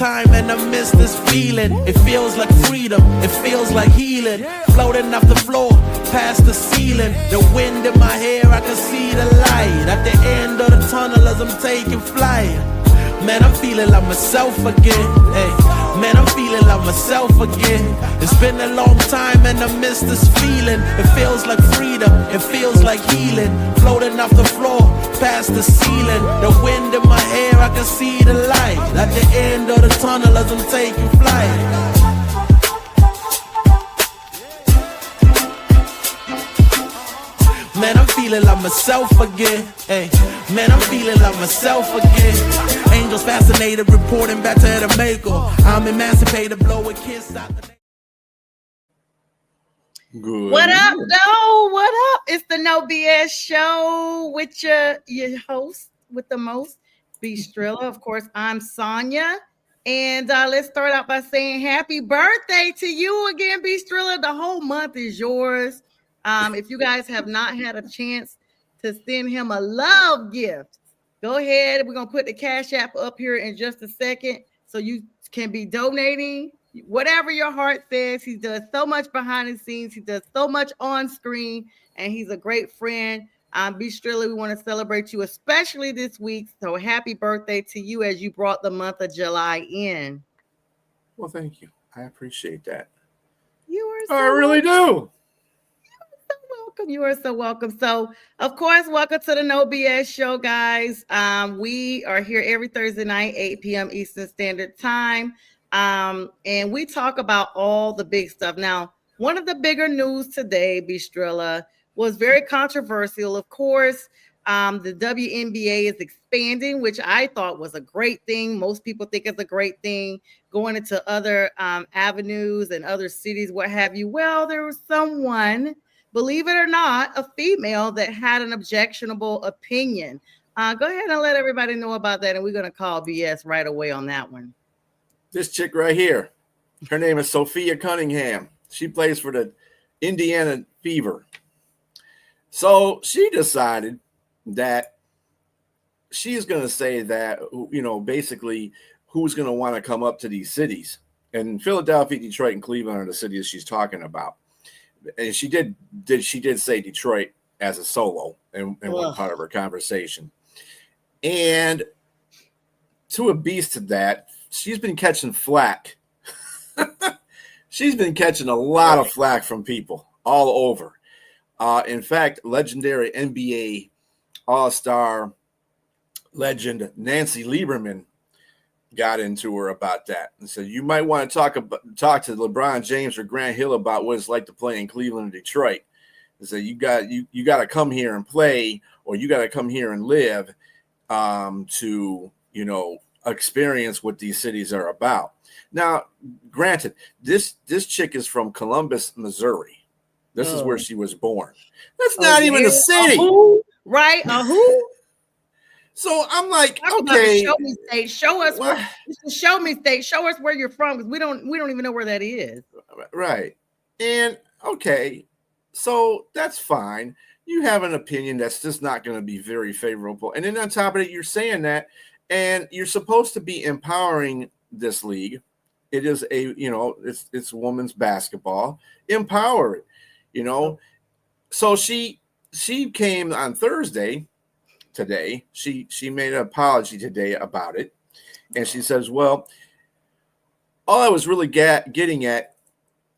time and I miss this feeling. It feels like freedom, it feels like healing. Floating off the floor, past the ceiling. The wind in my hair, I can see the light at the end of the tunnel as I'm taking flight. Man, I'm feeling like myself again. Hey, man, I'm feeling like myself again. It's been a long time and I miss this feeling. It feels like freedom, it feels like healing. Floating off the floor, past the ceiling. The wind in my hair, I can see the light at the end of the tunnel as I'm taking flight. Man, I'm feeling like myself again. Hey, man, I'm feeling like myself again. Angels fascinated, reporting back to the maker. I'm emancipated, blow a kiss out the. Good. What up, though? What up? It's the No BS show with your host with the most, B Trilla. Of course, I'm Sonja. And let's start out by saying happy birthday to you again, B Trilla. The whole month is yours. If you guys have not had a chance to send him a love gift, go ahead. We're going to put the Cash App up here in just a second so you can be donating whatever your heart says. He does so much behind the scenes. He does so much on screen, and he's a great friend. B Trilla, we want to celebrate you, especially this week. So happy birthday to you as you brought the month of July in. Well, thank you. I appreciate that. You are so I really do. welcome. You are so welcome. So, of course, welcome to the No BS show, guys. We are here every Thursday night, 8 p.m. Eastern Standard Time. And we talk about all the big stuff. Now, one of the bigger news today, B Trilla, was very controversial. Of course, the WNBA is expanding, which I thought was a great thing. Most people think it's a great thing, going into other avenues and other cities, what have you. Well, there was someone, believe it or not, a female that had an objectionable opinion. Go ahead and let everybody know about that, and we're going to call BS right away on that one. This chick right here, her name is Sophia Cunningham. She plays for the Indiana Fever. So she decided that she's going to say that, you know, basically who's going to want to come up to these cities. And Philadelphia, Detroit, and Cleveland are the cities she's talking about. And she did say Detroit as a solo in one part of her conversation. And to a beast to that, she's been catching flack. She's been catching a lot of flack from people all over. In fact, legendary NBA All-Star legend Nancy Lieberman got into her about that and said, you might want to talk to LeBron James or Grant Hill about what it's like to play in Cleveland or Detroit. They said, you got to come here and play, or you got to come here and live to, you know, experience what these cities are about. Now, granted, this chick is from Columbus, Missouri. This is where she was born. That's not even a city. Right? Who? So I'm like, okay. Show me state. Show us where. Show me state. Show us where you're from, because we don't even know where that is. Right. And okay, so that's fine. You have an opinion that's just not going to be very favorable. And then on top of it, you're saying that, and you're supposed to be empowering this league. It is it's women's basketball. Empower it, you know. So she came on Thursday. Today, she made an apology today about it, and she says, well, all I was really getting at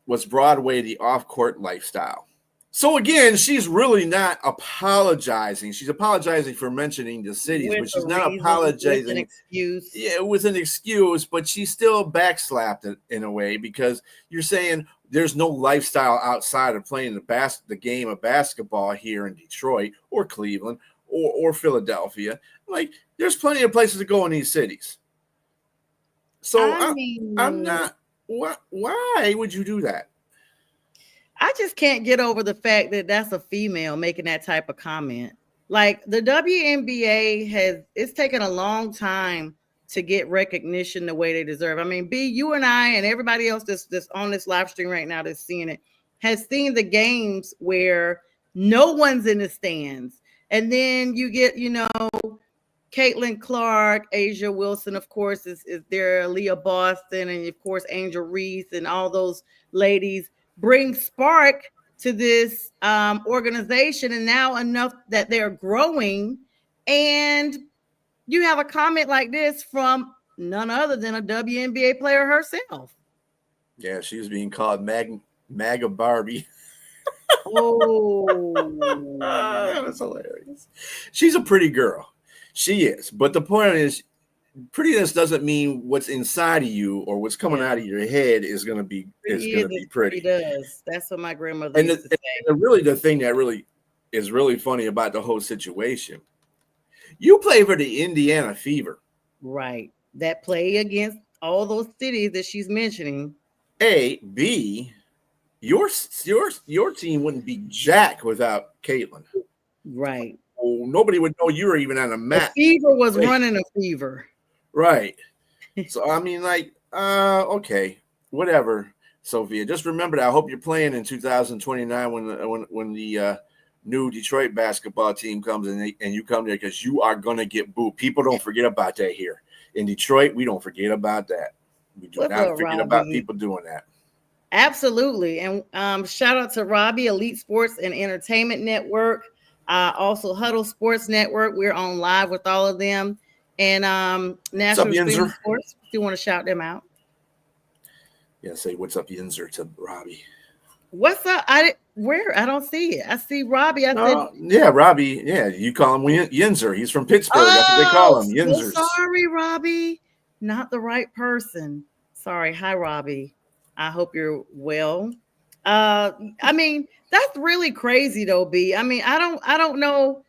was Broadway, the off-court lifestyle. So again, she's really not apologizing. She's apologizing for mentioning the cities, but she's not apologizing with an excuse. Yeah, with an excuse, but she still backslapped it in a way, because you're saying there's no lifestyle outside of playing the game of basketball here in Detroit or Cleveland or Philadelphia. Like, there's plenty of places to go in these cities. So I'm not. Why would you do that? I just can't get over the fact that that's a female making that type of comment. Like, the WNBA it's taken a long time to get recognition the way they deserve. I mean, B, you and I and everybody else that's on this live stream right now that's seeing it has seen the games where no one's in the stands. And then you get, Caitlin Clark, Asia Wilson, of course, is there, Leah Boston, and of course, Angel Reese, and all those ladies bring spark to this organization. And now enough that they're growing. And you have a comment like this from none other than a WNBA player herself. Yeah, she was being called MAGA Barbie. Oh, That was hilarious. She's a pretty girl. She is. But the point is, prettiness doesn't mean what's inside of you or what's coming out of your head is going to be pretty. It does. That's what my grandmother And used to say. the thing that really is really funny about the whole situation, you play for the Indiana Fever. Right. That play against all those cities that she's mentioning. A, B, your team wouldn't be jack without Caitlin. Right. Oh, nobody would know you were even on a map. The Fever was running a Fever. Right. So I mean, like, okay, whatever, Sophia. Just remember that. I hope you're playing in 2029 when the new Detroit basketball team comes and you come there, because you are gonna get booed. People don't forget about that here in Detroit. We don't forget about that. We do not forget about people doing that. Absolutely. And shout out to Robbie, Elite Sports and Entertainment Network, also Huddle Sports Network. We're on live with all of them. And National Streaming Sports, if you want to shout them out. Yeah, say what's up, Yinzer, to Robbie. What's up? I don't see it. I see Robbie. Yeah, Robbie. Yeah, you call him Yinzer. He's from Pittsburgh. That's what they call him, Yinzer. Sorry, Robbie. Not the right person. Sorry. Hi, Robbie. I hope you're well. I mean, that's really crazy though, B. I mean, I don't know.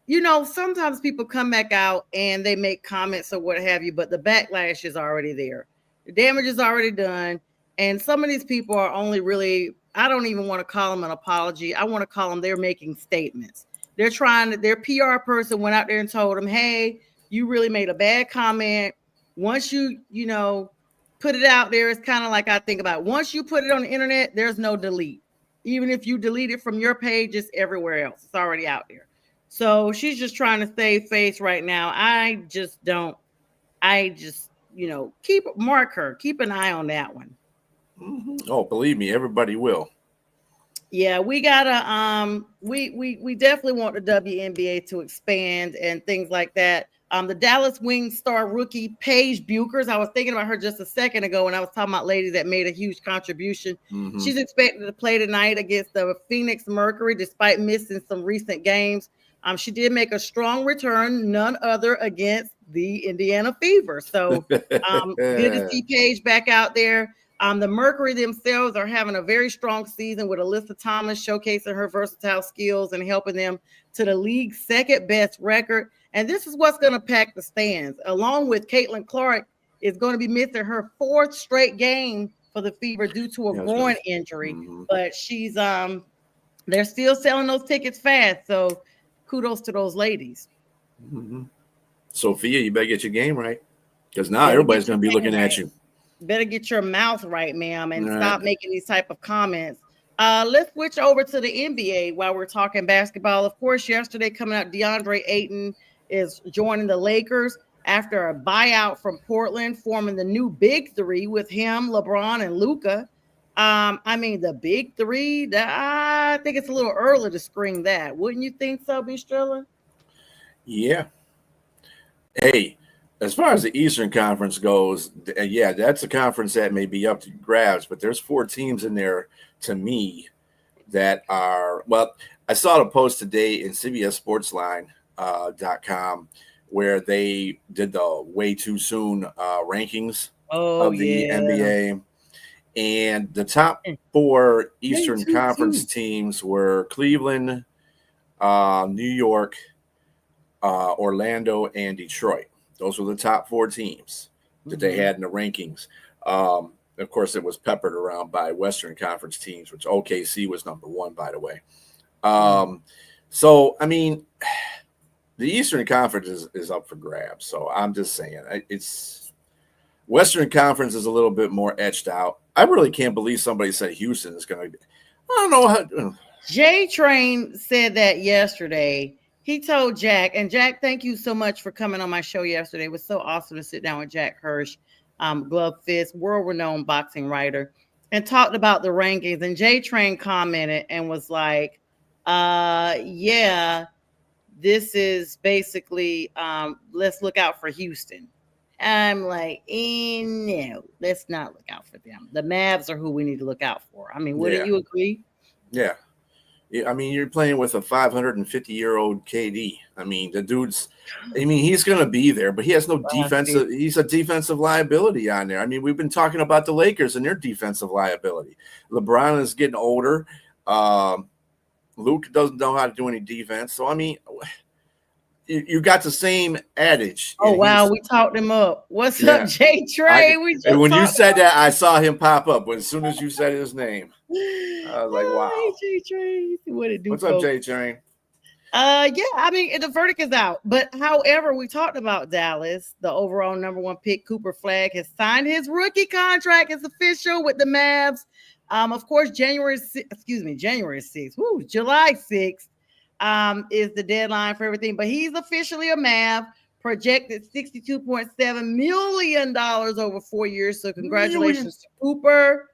You know, sometimes people come back out and they make comments or what have you, but the backlash is already there. The damage is already done. And some of these people are only really, I don't even want to call them an apology. I want to call them, they're making statements. Their PR person went out there and told them, hey, you really made a bad comment. Once you put it out there, it's kind of like I think about it. Once you put it on the internet, there's no delete. Even if you delete it from your page, it's everywhere else. It's already out there. So she's just trying to save face right now. Mark her. Keep an eye on that one. Mm-hmm. Oh, believe me, everybody will. Yeah, we gotta we definitely want the WNBA to expand and things like that. The Dallas Wings star rookie Paige Buchers, I was thinking about her just a second ago when I was talking about ladies that made a huge contribution. Mm-hmm. She's expected to play tonight against the Phoenix Mercury despite missing some recent games. She did make a strong return, none other against the Indiana Fever. So good to see Paige back out there. The Mercury themselves are having a very strong season with Alyssa Thomas showcasing her versatile skills and helping them to the league's second best record. And this is what's going to pack the stands. Along with Caitlin Clark is going to be missing her fourth straight game for the Fever due to a groin injury. Mm-hmm. But she's they're still selling those tickets fast. So kudos to those ladies. Mm-hmm. Sophia, you better get your game right, because now everybody's going to be looking at you. Better get your mouth right, ma'am, and stop making these type of comments. Let's switch over to the NBA while we're talking basketball. Of course, yesterday coming out, DeAndre Ayton is joining the Lakers after a buyout from Portland, forming the new big three with him, LeBron, and Luka. I mean, the big three, I think it's a little early to scream that. Wouldn't you think so, B. Strilla? Yeah. Hey, as far as the Eastern Conference goes, yeah, that's a conference that may be up to grabs, but there's 4 teams in there to me that are, well, I saw the post today in CBS Sportsline.com where they did the way too soon rankings of the NBA. And the top 4 Eastern Conference teams were Cleveland, New York, Orlando, and Detroit. Those were the top 4 teams that they had in the rankings. Of course, it was peppered around by Western Conference teams, which OKC was number 1, by the way. So, I mean, the Eastern Conference is up for grabs. So I'm just saying, it's Western Conference is a little bit more etched out. I really can't believe somebody said Houston is going to be. I don't know how. J Train said that yesterday. he told Jack, and Jack, thank you so much for coming on my show yesterday. It was so awesome to sit down with Jack Hirsch, glove fist, world-renowned boxing writer, and talked about the rankings. And J Train commented and was like, yeah, this is basically let's look out for Houston. I'm like, no, let's not look out for them. The Mavs are who we need to look out for. I mean, wouldn't you agree? Yeah. I mean, you're playing with a 550-year-old KD. I mean, the dude's, I mean, he's going to be there, but he has no defensive. He's a defensive liability on there. I mean, we've been talking about the Lakers and their defensive liability. LeBron is getting older. Luke doesn't know how to do any defense. So, I mean, you got the same adage. Oh, wow. We talked him up. What's up, J Trey? And when you said that, I saw him pop up. As soon as you said his name, I was like, wow. Hey, J Trey. What it do? What's up, J Train? Yeah, I mean, the verdict is out. But however, we talked about Dallas, the overall number one pick, Cooper Flagg, has signed his rookie contract. It's official with the Mavs. Of course, July 6th. Is the deadline for everything, but he's officially a Mav, projected $62.7 million over 4 years. So congratulations to Cooper.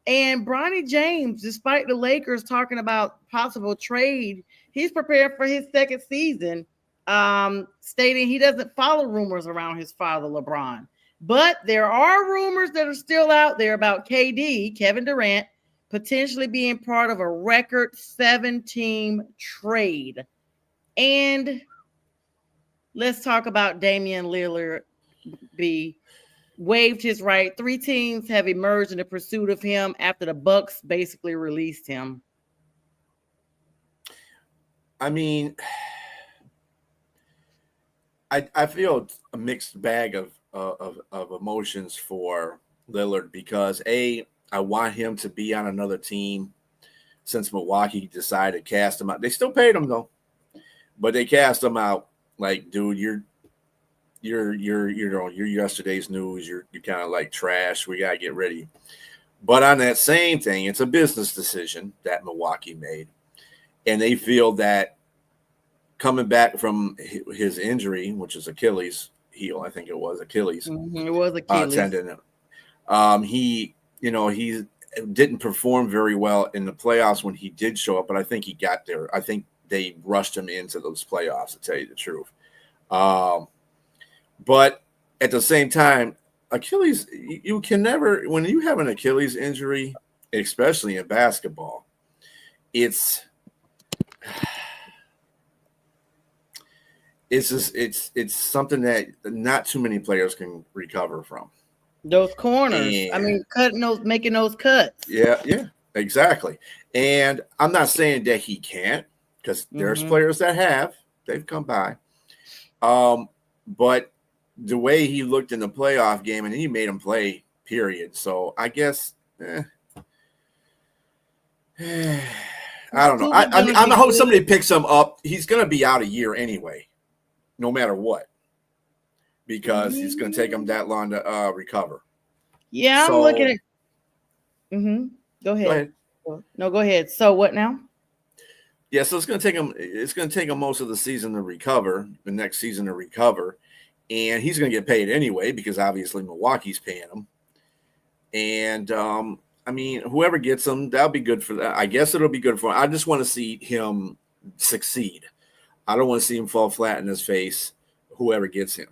And Bronny James, despite the Lakers talking about possible trade, he's prepared for his second season, stating he doesn't follow rumors around his father, LeBron. But there are rumors that are still out there about KD, Kevin Durant, potentially being part of a record 7-team trade. And let's talk about Damian Lillard. Waived his right. 3 teams have emerged in the pursuit of him after the Bucks basically released him. I mean, I feel a mixed bag of emotions for Lillard because I want him to be on another team since Milwaukee decided to cast him out. They still paid him though, but they cast him out. Like, dude, you're yesterday's news. You're kind of like trash. We gotta get ready. But on that same thing, it's a business decision that Milwaukee made, and they feel that coming back from his injury, which is Achilles heel, I think it was Achilles. It was Achilles tendon. He didn't perform very in the playoffs when he did show up, but I think he got there. I think they rushed him into those playoffs, to tell you the truth. But at the same time, Achilles, you can never, when you have an Achilles injury, especially in basketball, it's something that not too many players can recover from. Those corners. I mean, making those cuts. Yeah, exactly. And I'm not saying that he can't, because there's players that they've come by. But the way he looked in the playoff game, and he made him play, period. So I guess, I don't know. I hope somebody picks him up. He's going to be out a year anyway, no matter what, because it's going to take him that long to recover. Yeah, I'm looking at. Go ahead. No, go ahead. So what now? Yeah, so it's going to take him. It's going to take him most of the season to recover. The next season to recover, and he's going to get paid anyway because obviously Milwaukee's paying him. And I mean, whoever gets him, that'll be good for that. I guess it'll be good for him. I just want to see him succeed. I don't want to see him fall flat in his face. Whoever gets him.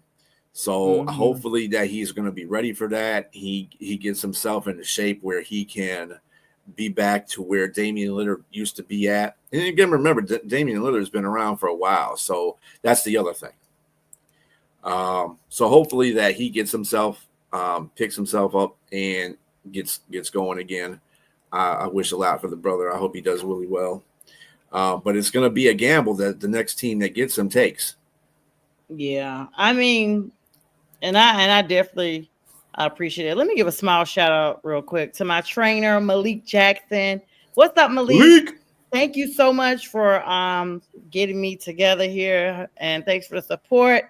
So hopefully that he's going to be ready for that. He gets himself into shape where he can be back to where Damian Lillard used to be at. And again, remember, Damian Lillard's been around for a while. So that's the other thing. So hopefully that he gets himself, picks himself up and gets going again. I wish a lot for the brother. I hope he does really well. But it's going to be a gamble that the next team that gets him takes. Yeah, I mean, and I definitely appreciate it. Let me give a small shout out real quick to my trainer, Malik Jackson. What's up, Malik? Thank you so much for getting me together here, and thanks for the support.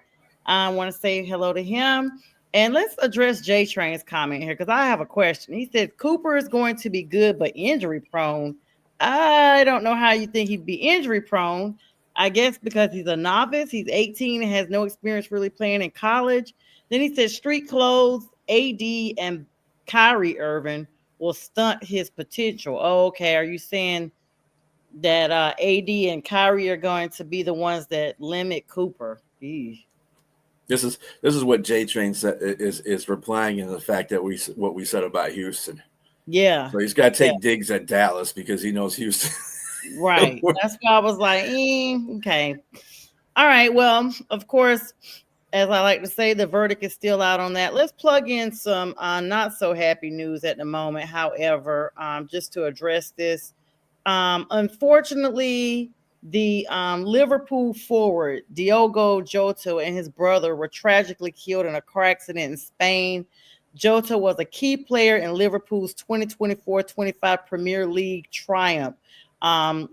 I want to say hello to him. And let's address J Train's comment here because I have a question. He said Cooper is going to be good but injury prone. I don't know how you think he'd be injury prone. I guess because he's a novice, he's 18 and has no experience really playing in college. Then he said street clothes, AD, and Kyrie Irving will stunt his potential. Oh, okay. Are you saying that AD and Kyrie are going to be the ones that limit Cooper? Eesh. This is what J Train is replying in the fact that what we said about Houston. Yeah. So he's got to Yeah. take digs at Dallas because he knows Houston. Right. That's why I was like, okay. All right. Well, of course, as I like to say, the verdict is still out on that. Let's plug in some not so happy news at the moment. However, just to address this, unfortunately, the Liverpool forward Diogo Jota and his brother were tragically killed in a car accident in Spain. Jota was a key player in Liverpool's 2024-25 Premier League triumph.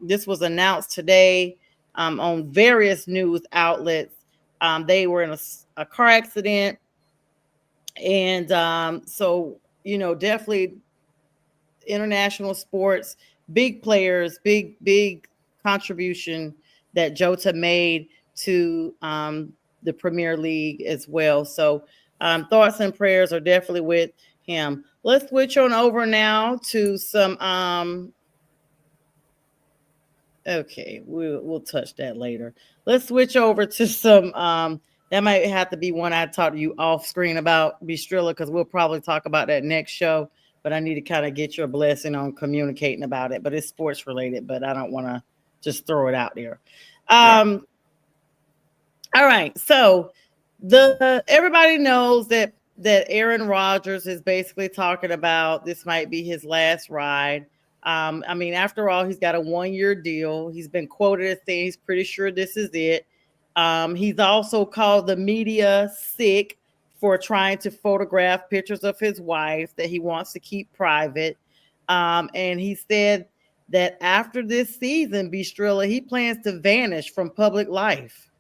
This was announced today on various news outlets. They were in a car accident. And so, definitely international sports, big players, big contribution that Jota made to the Premier League as well. So thoughts and prayers are definitely with him. Let's switch on over now to some okay, we'll touch that later. Let's switch over to some that might have to be one I talk to you off screen about, Bistrilla, because we'll probably talk about that next show. But I need to kind of get your blessing on communicating about it. But it's sports related, but I don't want to just throw it out there. Yeah. All right. So everybody knows that Aaron Rodgers is basically talking about this might be his last ride. I mean, after all, he's got a 1-year deal. He's been quoted as saying he's pretty sure this is it. He's also called the media sick for trying to photograph pictures of his wife that he wants to keep private. And he said that after this season, Bistrilla, he plans to vanish from public life.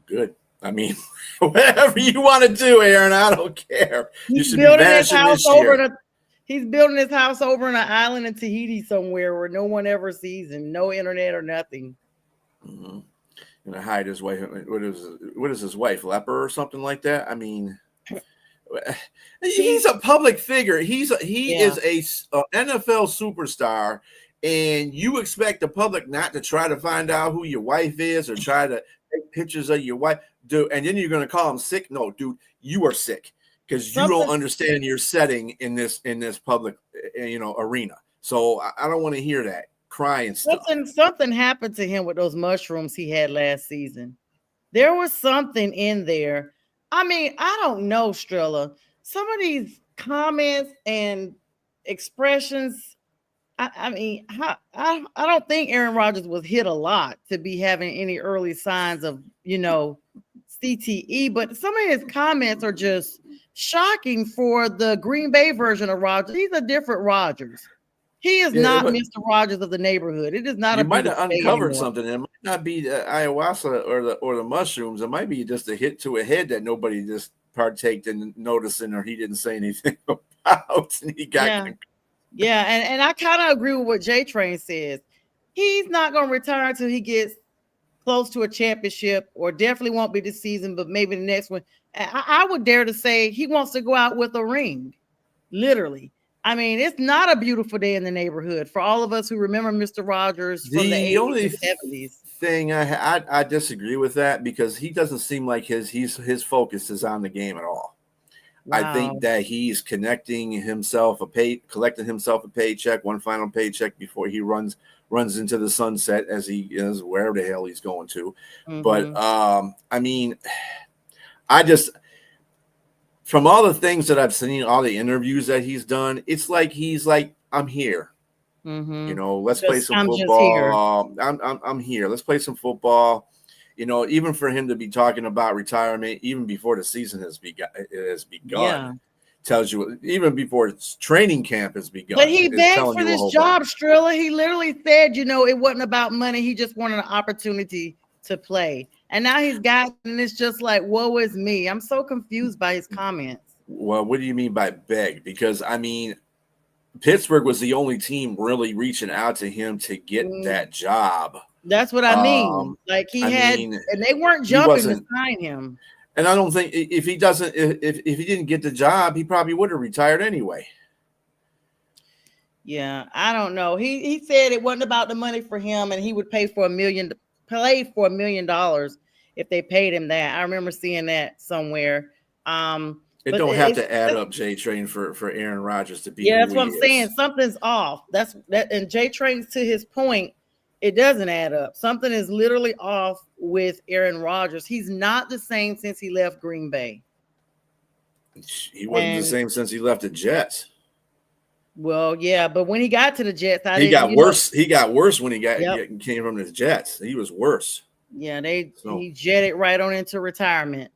Good. I mean, whatever you want to do, Aaron, I don't care. You He's should be building his vanishing house this year. he's building his house over on an island in Tahiti somewhere where no one ever sees him, no internet or nothing. Mm-hmm. And to hide his wife. What is his wife? Leper or something like that? I mean, he's a public figure. He is a NFL superstar, and you expect the public not to try to find out who your wife is or try to take pictures of your wife, dude. And then you're going to call him sick? No, dude, you are sick because you don't understand your setting in this public, arena. So I don't want to hear that crying stuff. Something happened to him with those mushrooms he had last season. There was something in there. I mean, I don't know, Strilla. Some of these comments and expressions, I don't think Aaron Rodgers was hit a lot to be having any early signs of, CTE, but some of his comments are just shocking for the Green Bay version of Rodgers. He's a different Rodgers. He is not Mr. Rogers of the neighborhood. It is not. You might have uncovered something. It might not be the ayahuasca or the mushrooms. It might be just a hit to a head that nobody just partaked in noticing, or he didn't say anything about. And he got and I kind of agree with what J Train says. He's not going to retire until he gets close to a championship, or definitely won't be this season, but maybe the next one. I would dare to say he wants to go out with a ring, literally. I mean, it's not a beautiful day in the neighborhood for all of us who remember Mr. Rogers from the 80s and 70s. Thing I disagree with that, because he doesn't seem like his focus is on the game at all. Wow. I think that he's collecting himself a paycheck, one final paycheck before he runs into the sunset as he is wherever the hell he's going to. Mm-hmm. But I mean, from all the things that I've seen, all the interviews that he's done, it's like he's like, I'm here. Mm-hmm. Let's play some football. I'm here. Let's play some football. Even for him to be talking about retirement, even before the season has begun, tells you, even before training camp has begun. But he begged for this job, Strilla. He literally said, it wasn't about money. He just wanted an opportunity to play. And now he's gotten, and it's just like, woe is me. I'm so confused by his comments. Well, what do you mean by beg? Because, I mean, Pittsburgh was the only team really reaching out to him to get that job. That's what I mean. Like I mean, and they weren't he jumping to wasn't, sign him. and I don't think if he doesn't, if he didn't get the job, he probably would have retired anyway. Yeah, I don't know. He said it wasn't about the money for him, and he would pay for $1 million if they paid him that. I remember seeing that somewhere. It But don't have to add up, J Train, for Aaron Rodgers to be. Yeah, that's who what he I'm saying. is. Something's off. That's that. And J Train's to his point, it doesn't add up. Something is literally off with Aaron Rodgers. He's not the same since he left Green Bay. He wasn't the same since he left the Jets. Well, yeah, but when he got to the Jets, he got worse. He got worse when he came from the Jets. He was worse. Yeah, he jetted right on into retirement.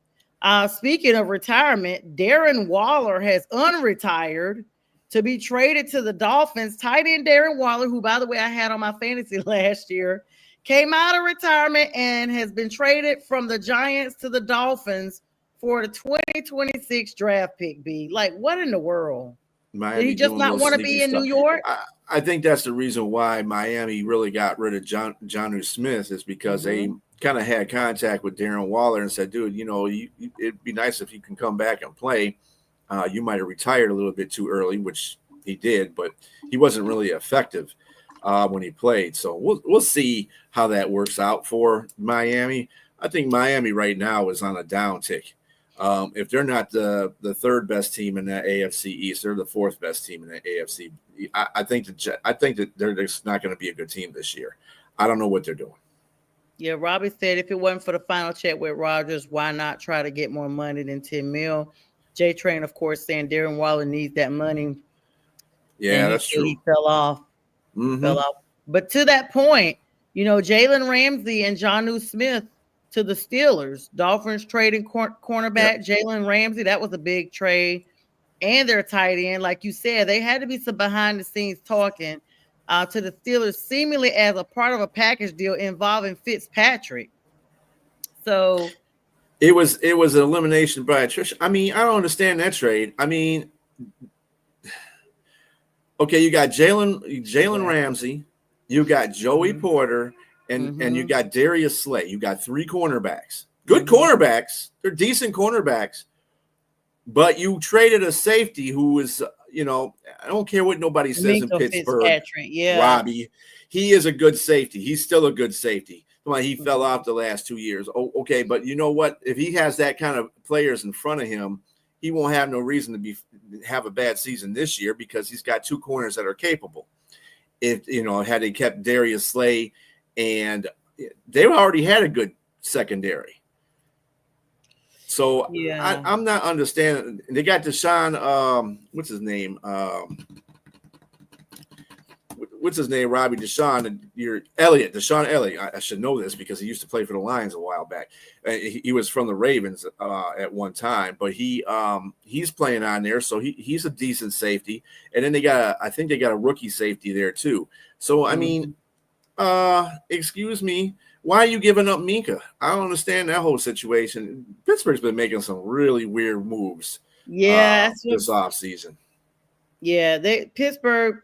Speaking of retirement, Darren Waller has unretired to be traded to the Dolphins. Tight end Darren Waller, who, by the way, I had on my fantasy last year, came out of retirement and has been traded from the Giants to the Dolphins for the 2026 draft pick. B, like, what in the world? Miami, did he just not want to be in New York? I think that's the reason why Miami really got rid of Jonnu Smith, is because they kind of had contact with Darren Waller and said, dude, it'd be nice if you can come back and play. You might have retired a little bit too early, which he did, but he wasn't really effective when he played. So we'll see how that works out for Miami. I think Miami right now is on a downtick. If they're not the third best team in that AFC East, they're the fourth best team in the AFC. I think that they're just not going to be a good team this year. I don't know what they're doing. Yeah, Robbie said if it wasn't for the final check with Rodgers, why not try to get more money than $10 million? J Train, of course, saying Darren Waller needs that money. Yeah, that's true. He fell off. Fell off. But to that point, Jalen Ramsey and Jonnu Smith to the Steelers. Dolphins trading cornerback Jalen Ramsey. That was a big trade. And their tight end, like you said, they had to be some behind the scenes talking to the Steelers, seemingly as a part of a package deal involving Fitzpatrick. So it was an elimination by attrition. I mean, I don't understand that trade. I mean, okay, you got Jalen Ramsey, you got Joey Porter, and you got Darius Slay. You got three cornerbacks. Good cornerbacks. They're decent cornerbacks. But you traded a safety who was, I don't care what nobody says in Pittsburgh. Robbie, he is a good safety. He's still a good safety. He fell off the last 2 years. Oh, okay, but you know what? If he has that kind of players in front of him, he won't have no reason to have a bad season this year because he's got two corners that are capable. If had they kept Darius Slay, and they already had a good secondary. So I'm not understanding. They got Deshaun. What's his name? What's his name? Robbie Deshaun. Deshaun Elliott. I should know this because he used to play for the Lions a while back. He was from the Ravens at one time, but he's playing on there, so he's a decent safety. And then I think they got a rookie safety there too. So I mean, excuse me. Why are you giving up Minka? I don't understand that whole situation. Pittsburgh's been making some really weird moves. This offseason. Yeah, Pittsburgh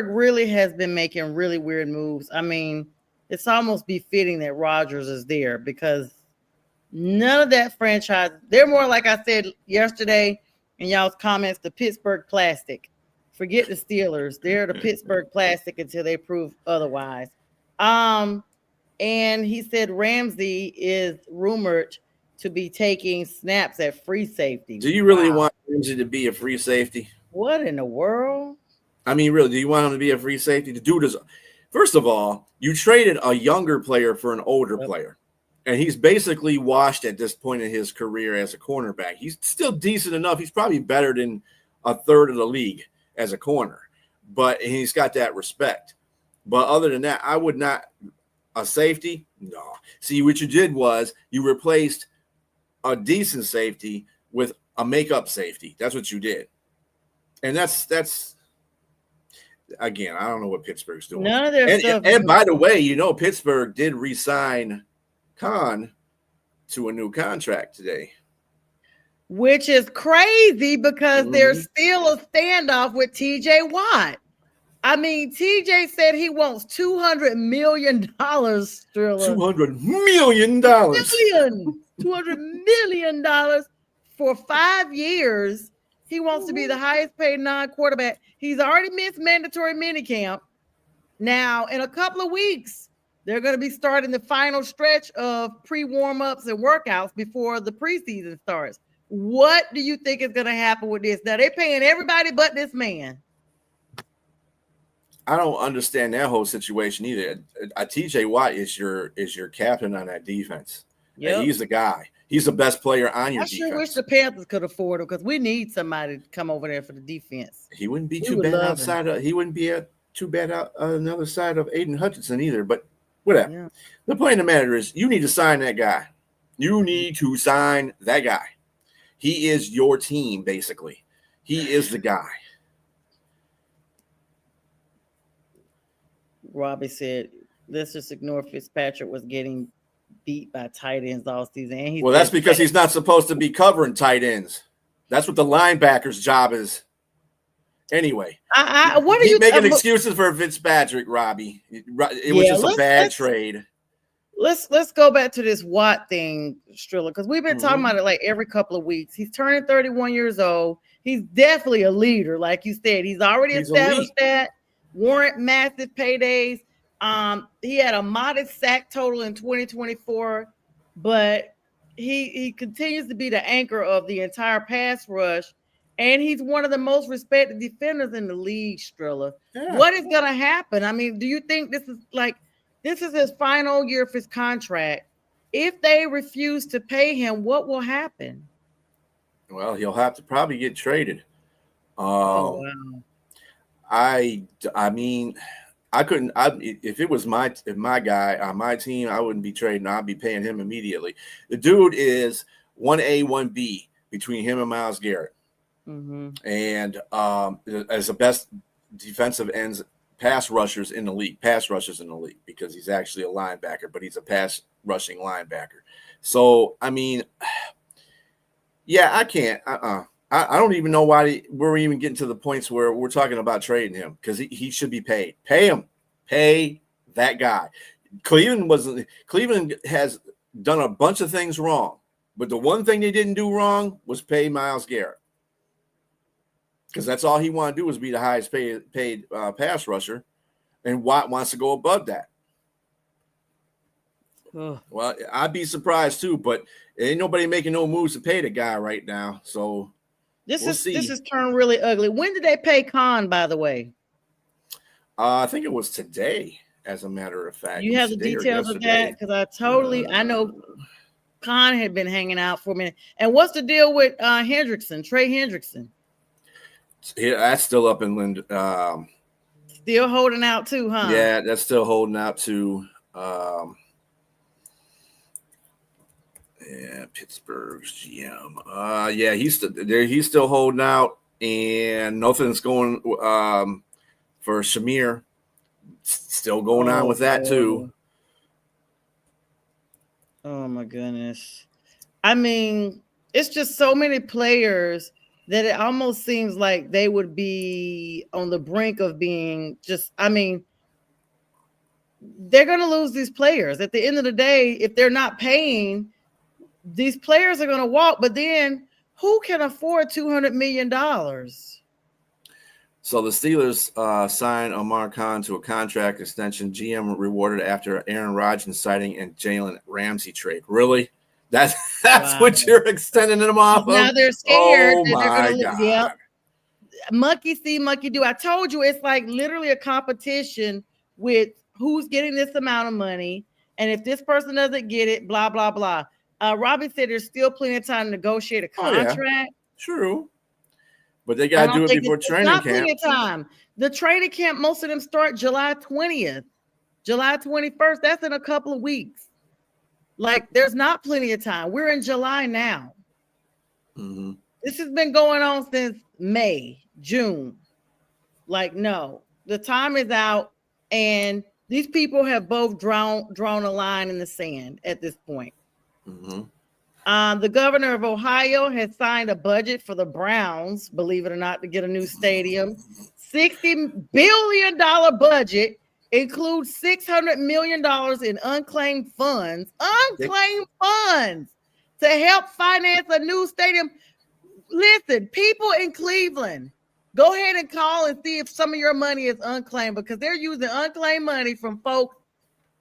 really has been making really weird moves. I mean, it's almost befitting that Rodgers is there because none of that franchise. They're more, like I said yesterday in y'all's comments, the Pittsburgh Plastic. Forget the Steelers. They're the Pittsburgh Plastic until they prove otherwise. And he said Ramsey is rumored to be taking snaps at free safety. Do you really want Ramsey to be a free safety? What in the world? I mean, really, do you want him to be a free safety? The dude is, first of all, you traded a younger player for an older player. And he's basically washed at this point in his career as a cornerback. He's still decent enough. He's probably better than a third of the league as a corner. But he's got that respect. But other than that, I would not. A safety? No. See, what you did was you replaced a decent safety with a makeup safety. That's what you did. And that's again, I don't know what Pittsburgh's doing. None of their stuff. And by the way, Pittsburgh did re-sign Khan to a new contract today. Which is crazy because there's still a standoff with TJ Watt. I mean, TJ said he wants $200 million, Strilla. $200 million. $200 million for 5 years. He wants to be the highest paid non-quarterback. He's already missed mandatory minicamp. Now, in a couple of weeks, they're going to be starting the final stretch of pre-warm-ups and workouts before the preseason starts. What do you think is going to happen with this? Now, they're paying everybody but this man. I don't understand that whole situation either. TJ Watt is your captain on that defense. Yeah, he's the guy. He's the best player on your defense. I sure wish the Panthers could afford him because we need somebody to come over there for the defense. He wouldn't be too bad outside of. He wouldn't be too bad out another side of Aiden Hutchinson either. But whatever. Yeah. The point of the matter is, you need to sign that guy. You need to sign that guy. He is your team, basically. He is the guy. Robbie said, let's just ignore Fitzpatrick was getting beat by tight ends all season. And well, that's because he's not supposed to be covering tight ends. That's what the linebacker's job is. Anyway, what are you making excuses for Fitzpatrick, Robbie? It was just a bad trade. Let's go back to this Watt thing, Strilla, because we've been talking about it like every couple of weeks. He's turning 31 years old. He's definitely a leader, like you said. He's already established that. Warrant massive paydays. He had a modest sack total in 2024, but he continues to be the anchor of the entire pass rush, and he's one of the most respected defenders in the league, Strilla. Yeah. What is going to happen? I mean, do you think this is his final year of his contract? If they refuse to pay him, what will happen? Well, he'll have to probably get traded. Wow. I mean, I couldn't. If it was my guy on my team, I wouldn't be trading. I'd be paying him immediately. The dude is 1A, 1B between him and Myles Garrett, and as the best defensive ends, pass rushers in the league, because he's actually a linebacker, but he's a pass rushing linebacker. So I mean, yeah, I can't. I don't even know why we're even getting to the points where we're talking about trading him, because he should be paid. Pay him. Pay that guy. Cleveland has done a bunch of things wrong, but the one thing they didn't do wrong was pay Myles Garrett, because that's all he wanted to do was be the highest paid pass rusher, and Watt wants to go above that. Well, I'd be surprised too, but ain't nobody making no moves to pay the guy right now, so. This is turned really ugly. When did they pay Khan, by the way? I think it was today, as a matter of fact. You have the details of that? Because I know Khan had been hanging out for a minute. And what's the deal with Trey Hendrickson? Yeah, that's still up in Lind. Still holding out too, huh? Yeah, that's still holding out too. Yeah, Pittsburgh's GM. Yeah, he's still holding out, and nothing's going for Shamir. Still going on with that too. Oh my goodness! I mean, it's just so many players that it almost seems like they would be on the brink of being just. I mean, they're going to lose these players at the end of the day if they're not paying. These players are going to walk, but then who can afford $200 million? So the Steelers signed Omar Khan to a contract extension. GM rewarded after Aaron Rodgers sighting and Jalen Ramsey trade. Really? That's wow. What you're extending them off now of? They're scared. Oh my God. Yep. Monkey see, monkey do. I told you it's like literally a competition with who's getting this amount of money. And if this person doesn't get it, blah, blah, blah. Robbie said there's still plenty of time to negotiate a contract. Yeah. True. But they got to do it before training camp. Plenty of time. The training camp, most of them start July 20th, July 21st. That's in a couple of weeks. Like, there's not plenty of time. We're in July now. Mm-hmm. This has been going on since May, June. Like, no, the time is out. And these people have both drawn a line in the sand at this point. Mm-hmm. The governor of Ohio has signed a budget for the Browns, believe it or not, to get a new stadium. $60 billion budget includes $600 million in unclaimed funds to help finance a new stadium. Listen, people in Cleveland, go ahead and call and see if some of your money is unclaimed, because they're using unclaimed money from folks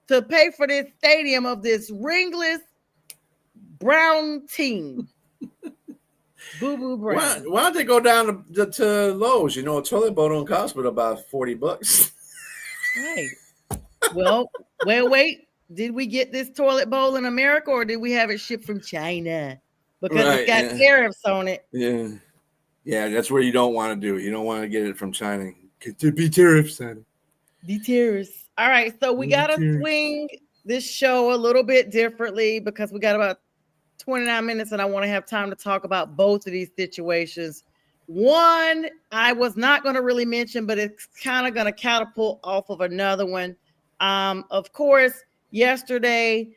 to pay for this stadium of this ringless brown team. Boo Brown. Why don't they go down to Lowe's? You know, a toilet bowl don't cost but about $40. Right. Well, wait. Did we get this toilet bowl in America, or did we have it shipped from China? Because it's got tariffs on it. Yeah, that's where you don't want to do it. You don't want to get it from China. Could there be tariffs on it? The tariffs. All right, so we got to swing this show a little bit differently because we got about 29 minutes and I want to have time to talk about both of these situations. One, I was not going to really mention, but it's kind of going to catapult off of another one. Of course, yesterday,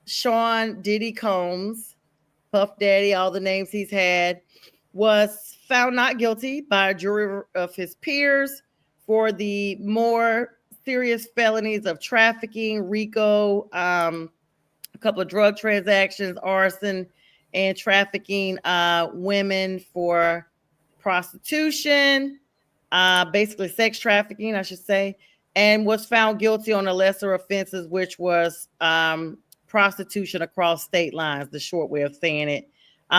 Sean Diddy Combs, Puff Daddy, all the names he's had, was found not guilty by a jury of his peers for the more serious felonies of trafficking, RICO, a couple of drug transactions, arson, and trafficking women for prostitution, basically sex trafficking, I should say, and was found guilty on the lesser offenses, which was prostitution across state lines, the short way of saying it.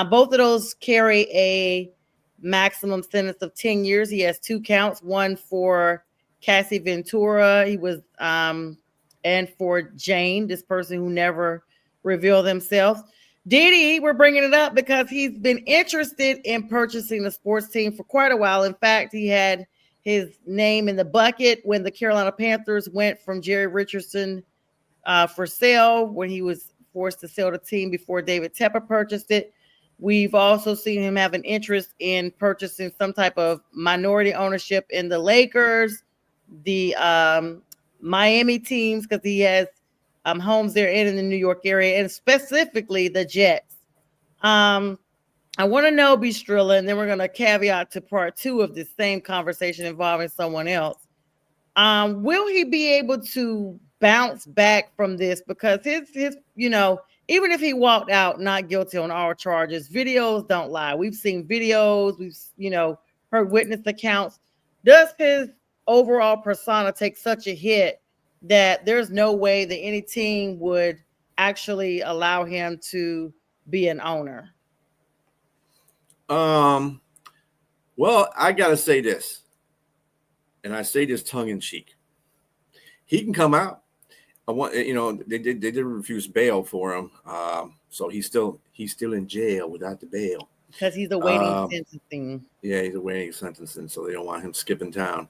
Both of those carry a maximum sentence of 10 years. He has 2 counts, one for Cassie Ventura, he was, and for Jane, this person who never revealed themselves. Diddy, we're bringing it up because he's been interested in purchasing the sports team for quite a while. In fact, he had his name in the bucket when the Carolina Panthers went from Jerry Richardson for sale, when he was forced to sell the team before David Tepper purchased it. We've also seen him have an interest in purchasing some type of minority ownership in the Lakers, the Miami teams, because he has homes there and in the New York area, and specifically the Jets. I want to know, Strilla, and then we're going to caveat to part 2 of this same conversation involving someone else. Will he be able to bounce back from this? Because his even if he walked out not guilty on all charges, videos don't lie. We've seen videos, we've heard witness accounts. Does his overall persona take such a hit that there's no way that any team would actually allow him to be an owner? Well, I gotta say this, and I say this tongue in cheek. He can come out. They did refuse bail for him, so he's still in jail without the bail because he's awaiting sentencing. Yeah, he's awaiting sentencing, so they don't want him skipping town.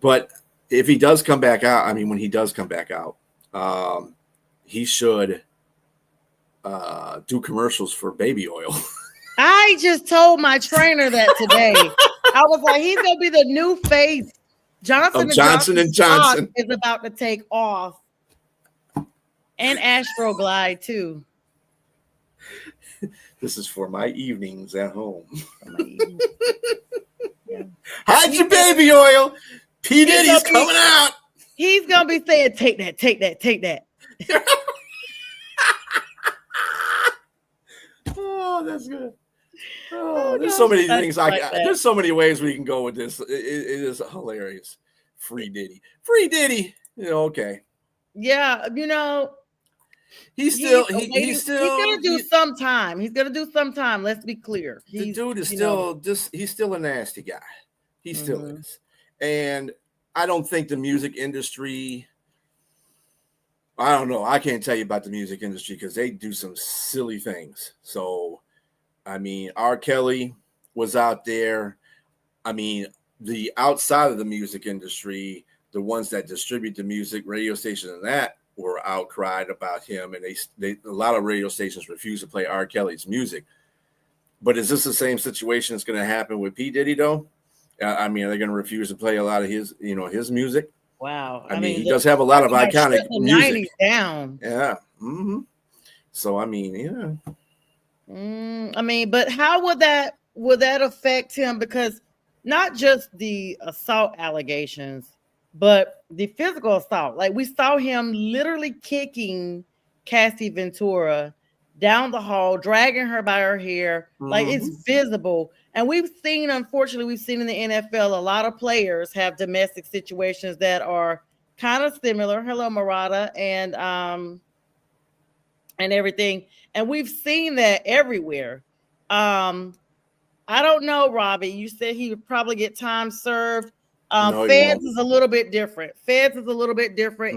But if he does come back out, when he does come back out, he should do commercials for baby oil. I just told my trainer that today. I was like, he's gonna be the new face. Johnson & Johnson is about to take off, and Astroglide too. This is for my evenings at home. Hide your baby oil. P. Diddy's coming out. He's gonna be saying, "Take that, take that, take that." Oh, that's good. Oh, there's so many things there's so many ways we can go with this. It is hilarious. Free Diddy. Okay. Yeah, he's gonna do some time. He's gonna do some time. Let's be clear. The dude is he's still a nasty guy. He still is. And I don't think the music industry, I don't know. I can't tell you about the music industry because they do some silly things. So, R. Kelly was out there. The outside of the music industry, the ones that distribute the music, radio stations and that were outcried about him. And a lot of radio stations refuse to play R. Kelly's music. But is this the same situation that's going to happen with P. Diddy though? Are they going to refuse to play a lot of his music? Wow. He does have a lot of iconic music. Down. Yeah. Mm-hmm. So, yeah. But how would that will that affect him? Because not just the assault allegations, but the physical assault. Like we saw him literally kicking Cassie Ventura down the hall, dragging her by her hair. Like it's visible. And unfortunately, we've seen in the NFL a lot of players have domestic situations that are kind of similar. Hello, Murata, and everything. And we've seen that everywhere. I don't know, Robbie. You said he would probably get time served. No, he Feds won't. is a little bit different.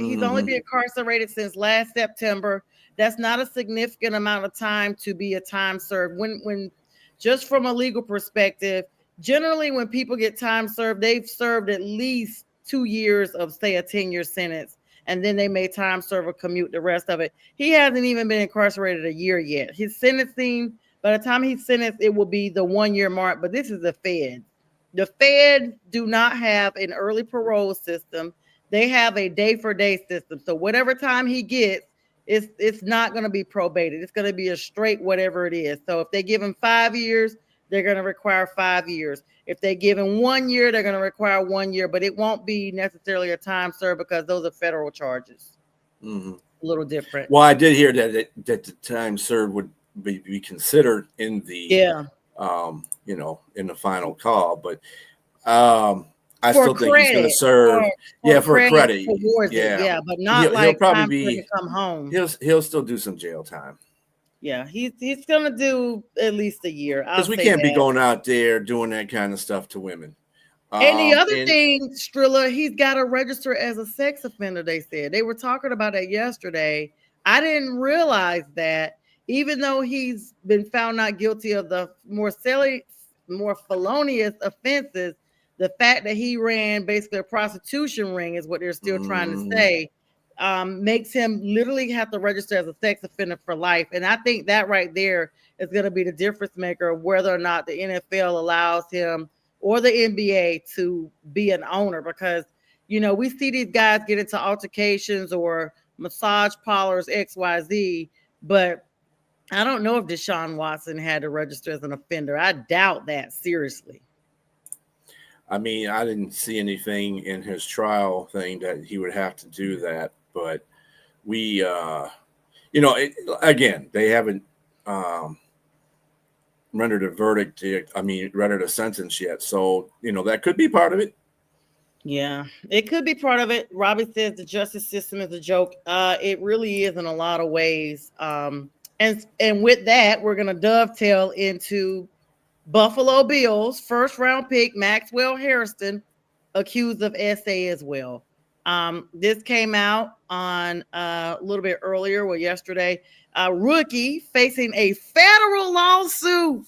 He's only been incarcerated since last September. That's not a significant amount of time to be a time served. When just from a legal perspective, generally when people get time served, they've served at least 2 years of, say, a 10-year sentence, and then they may time serve or commute the rest of it. He hasn't even been incarcerated a year yet. His sentencing, by the time he's sentenced, it will be the 1 year mark. But this is the Fed. The Fed do not have an early parole system. They have a day for day system. So whatever time he gets, it's not going to be probated. It's going to be a straight whatever it is. So if they give him 5 years, they're going to require 5 years. If they give him 1 year, they're going to require 1 year. But it won't be necessarily a time served because those are federal charges. A little different. Well, I did hear that the time served would be considered in the in the final call, but I still think he's going to serve for credit towards it, but not he'll probably to come home. He'll still do some jail time. Yeah, he's going to do at least a year, because we can't be going out there doing that kind of stuff to women. And the other thing, Strilla, he's got to register as a sex offender. They said they were talking about that yesterday. I didn't realize that. Even though he's been found not guilty of the more felonious offenses, the fact that he ran basically a prostitution ring is what they're still trying to say, makes him literally have to register as a sex offender for life. And I think that right there is going to be the difference maker of whether or not the NFL allows him or the NBA to be an owner. Because, we see these guys get into altercations or massage parlors, XYZ, but I don't know if Deshaun Watson had to register as an offender. I doubt that seriously. I mean, I didn't see anything in his trial thing that he would have to do that, but we, again, they haven't rendered a verdict. Rendered a sentence yet. So, that could be part of it. Yeah, it could be part of it. Robbie says the justice system is a joke. It really is in a lot of ways. And with that, we're going to dovetail into Buffalo Bills first round pick Maxwell Harrison accused of SA as well. This came out on a little bit earlier, yesterday. Rookie facing a federal lawsuit.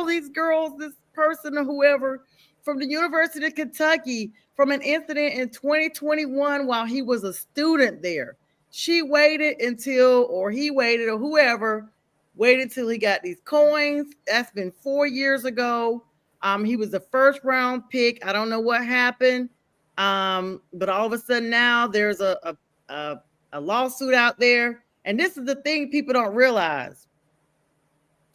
These girls, this person or whoever from the University of Kentucky from an incident in 2021 while he was a student there. He waited until he got these coins. That's been 4 years ago. He was the first round pick. I don't know what happened. But all of a sudden now there's a lawsuit out there. And this is the thing people don't realize.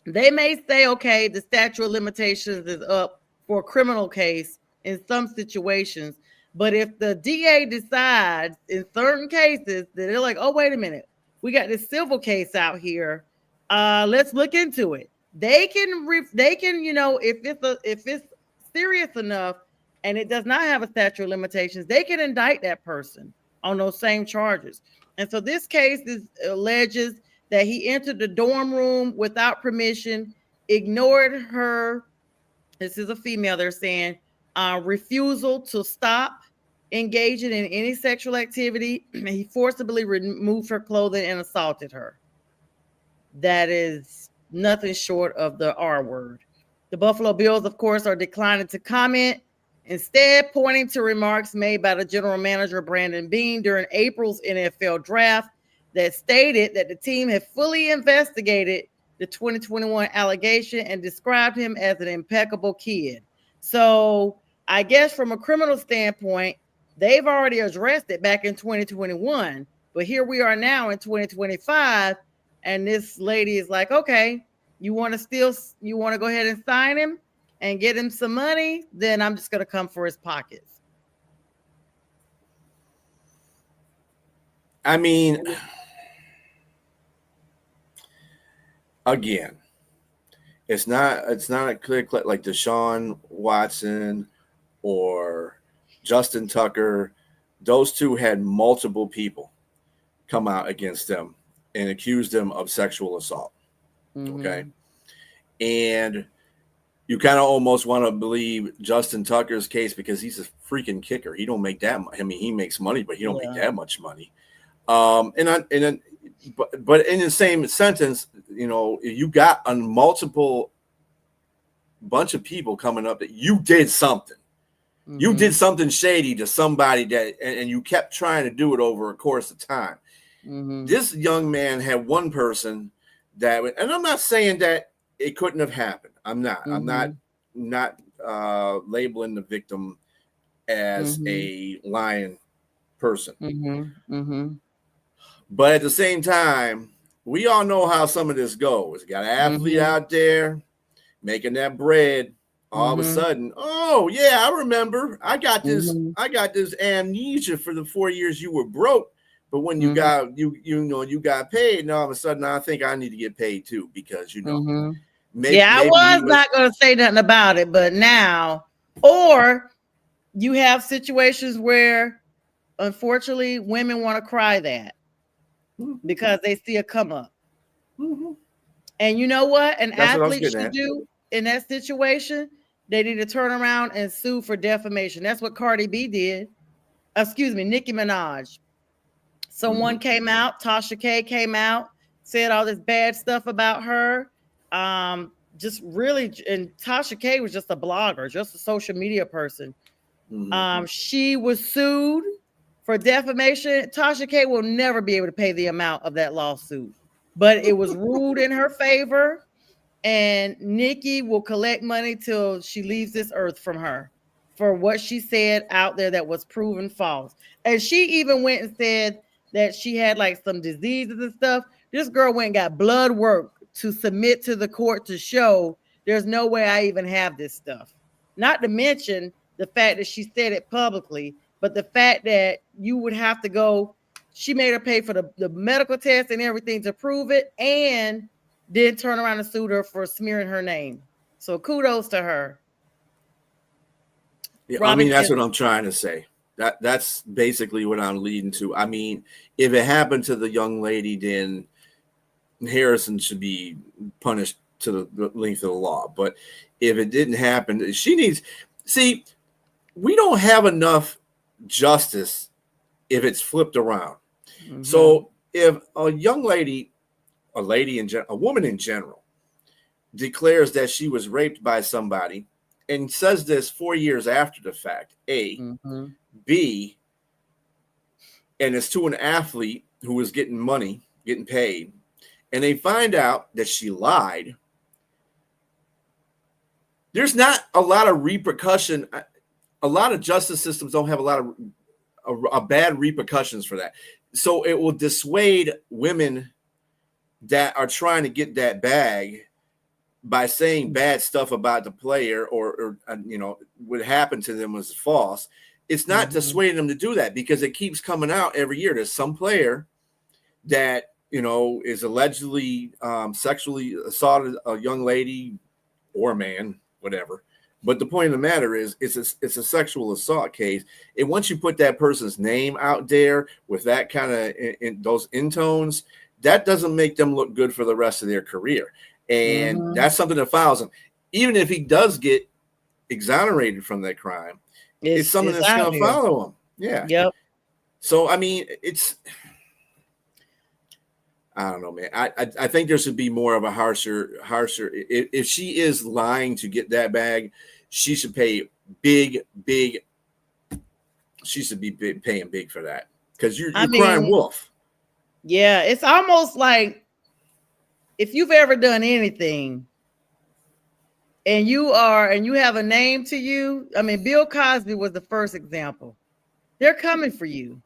They may say, okay, the statute of limitations is up for a criminal case in some situations. But if the DA decides in certain cases that they're like, oh, wait a minute, we got this civil case out here. Let's look into it. They can, if it's serious enough and it does not have a statute of limitations, they can indict that person on those same charges. And so this case alleges that he entered the dorm room without permission, ignored her. This is a female, they're saying, refusal to stop engaging in any sexual activity. He forcibly removed her clothing and assaulted her. That is nothing short of the R word. The Buffalo Bills, of course, are declining to comment, instead pointing to remarks made by the general manager, Brandon Beane, during April's NFL draft that stated that the team had fully investigated the 2021 allegation and described him as an impeccable kid. So I guess from a criminal standpoint, they've already addressed it back in 2021, but here we are now in 2025, and this lady is like, okay, you want to go ahead and sign him? and get him some money, then I'm just gonna come for his pockets. I mean, again, it's not a clear cut like Deshaun Watson or Justin Tucker. Those two had multiple people come out against them and accuse them of sexual assault. Okay. And you kind of almost want to believe Justin Tucker's case because he's a freaking kicker. He don't make that much. I mean, he makes money, but he don't make that much money. But in the same sentence, you got a multiple bunch of people coming up that you did something. You did something shady to somebody that, and you kept trying to do it over a course of time. This young man had one person that, and I'm not saying that it couldn't have happened. I'm not labeling the victim as a lying person. But at the same time, we all know how some of this goes. You got an athlete out there making that bread. All of a sudden, oh yeah, I remember. I got this amnesia for the 4 years you were broke. But when you got you got paid, and all of a sudden I think I need to get paid too because maybe I was not going to say nothing about it, but now, or you have situations where, unfortunately, women want to cry that because they see a come up. And you know what an athlete should do in that situation? They need to turn around and sue for defamation. That's what Cardi B did. Excuse me, Nicki Minaj. Someone came out, Tasha K came out, said all this bad stuff about her. Just really, and Tasha K was just a blogger, just a social media person. She was sued for defamation. Tasha K will never be able to pay the amount of that lawsuit, but it was ruled in her favor. And Nikki will collect money till she leaves this earth from her for what she said out there that was proven false. And she even went and said that she had like some diseases and stuff. This girl went and got blood work to submit to the court to show there's no way I even have this stuff. Not to mention the fact that she said it publicly, but the fact that you would have to go, she made her pay for the medical test and everything to prove it, and then turn around and sue her for smearing her name. So kudos to her. Yeah, I mean, that's what I'm trying to say. That's basically what I'm leading to. I mean, if it happened to the young lady, then Harrison should be punished to the length of the law. But if it didn't happen, she needs. See, we don't have enough justice if it's flipped around. So if a young lady, a woman in general, declares that she was raped by somebody and says this 4 years after the fact, A, B, and it's to an athlete who was getting money, getting paid, and they find out that she lied, there's not a lot of repercussion. A lot of justice systems don't have a lot of bad repercussions for that. So it will dissuade women that are trying to get that bag by saying bad stuff about the player or what happened to them was false. It's not dissuading them to do that because it keeps coming out every year. There's some player that, is allegedly sexually assaulted a young lady or man, whatever. But the point of the matter is it's a sexual assault case. And once you put that person's name out there with that kind of those intones, that doesn't make them look good for the rest of their career. And that's something that files him. Even if he does get exonerated from that crime, it's something that's going to follow him. Yeah. Yep. So, I mean, I don't know, man. I think there should be more of a harsher. If she is lying to get that bag, she should pay big. She should be paying big for that because you're crying wolf. Yeah, it's almost like if you've ever done anything and you have a name to you. I mean, Bill Cosby was the first example. They're coming for you.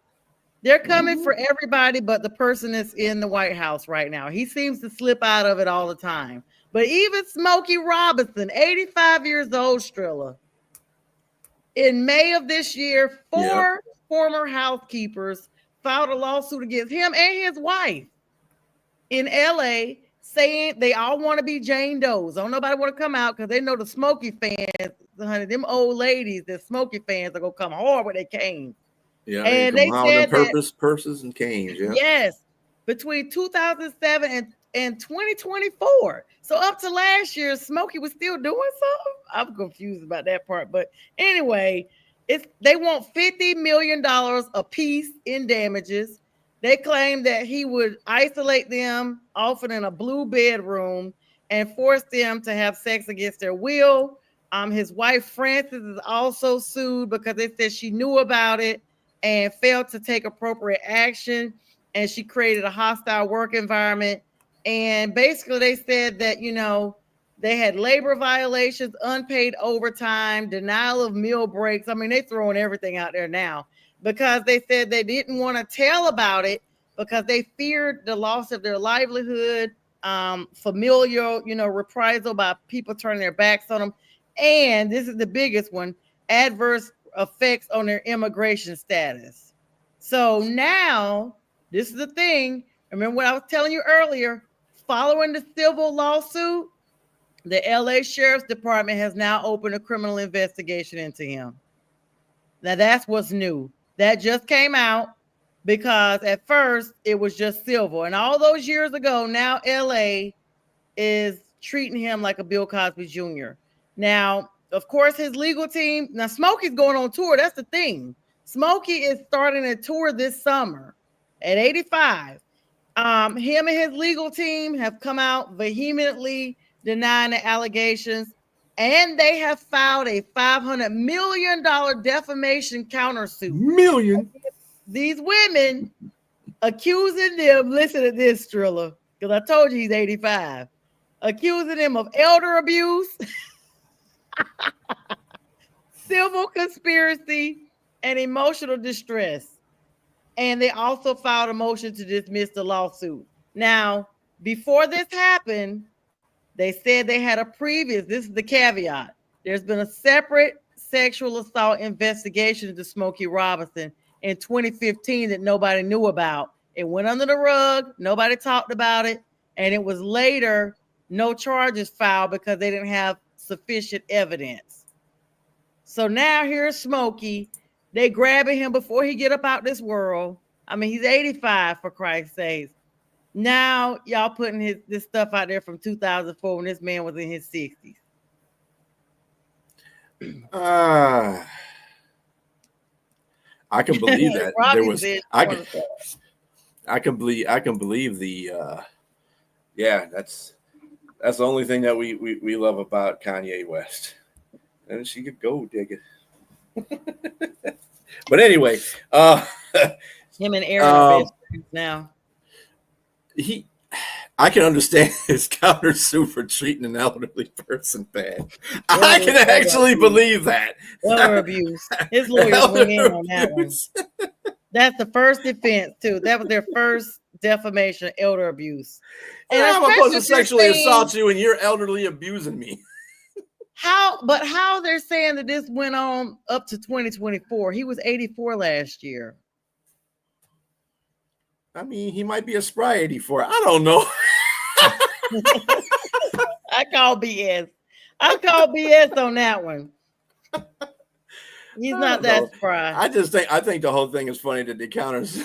They're coming for everybody but the person that's in the White House right now. He seems to slip out of it all the time. But even Smokey Robinson, 85 years old, Strilla, in May of this year, four former housekeepers filed a lawsuit against him and his wife in LA, saying they all want to be Jane Does. Don't nobody want to come out because they know the Smokey fans, honey, them old ladies, the Smokey fans are gonna come hard with their canes. Yeah, and they said that purses and canes. Yeah. Yes, between 2007 and 2024. So up to last year, Smokey was still doing something. I'm confused about that part. But anyway, they want $50 million a piece in damages. They claim that he would isolate them, often in a blue bedroom, and force them to have sex against their will. His wife, Frances, is also sued because they said she knew about it and failed to take appropriate action. And she created a hostile work environment. And basically, they said that, they had labor violations, unpaid overtime, denial of meal breaks. I mean, they're throwing everything out there now because they said they didn't want to tell about it because they feared the loss of their livelihood, familial, reprisal by people turning their backs on them. And this is the biggest one, adverse effects on their immigration status. So now, this is the thing. Remember what I was telling you earlier? Following the civil lawsuit, the LA Sheriff's Department has now opened a criminal investigation into him. Now, that's what's new. That just came out because at first it was just civil. And all those years ago, now LA is treating him like a Bill Cosby Jr. Now, of course, his legal team, now Smokey's going on tour. That's the thing. Smokey is starting a tour this summer at 85. Him and his legal team have come out vehemently denying the allegations, and they have filed a $500 million defamation countersuit. Million? These women accusing them, listen to this, Trilla, because I told you he's 85, accusing them of elder abuse, civil conspiracy, and emotional distress. And they also filed a motion to dismiss the lawsuit. Now, before this happened, they said they had a previous, this is the caveat, there's been a separate sexual assault investigation into Smokey Robinson in 2015 that nobody knew about. It went under the rug, nobody talked about it, and it was later no charges filed because they didn't have sufficient evidence. So now here's Smokey. They grabbing him before he get up out this world. I mean, he's 85 for Christ's sakes. Now y'all putting this stuff out there from 2004 when this man was in his 60s. I can believe that there was. I can believe the. That's the only thing that we love about Kanye West, and she could go dig it. But anyway, him and Aaron are best friends now. I can understand his countersuit for treating an elderly person bad. I can actually believe that. Elder abuse. His lawyers went in on that one. That's the first defense too. That was their first defamation, elder abuse. And I'm supposed to sexually assault you and you're elderly abusing me. How they're saying that this went on up to 2024? He was 84 last year. I mean, he might be a spry 84. I don't know. I call BS. I call BS on that one. He's not that spry. I think the whole thing is funny that they counters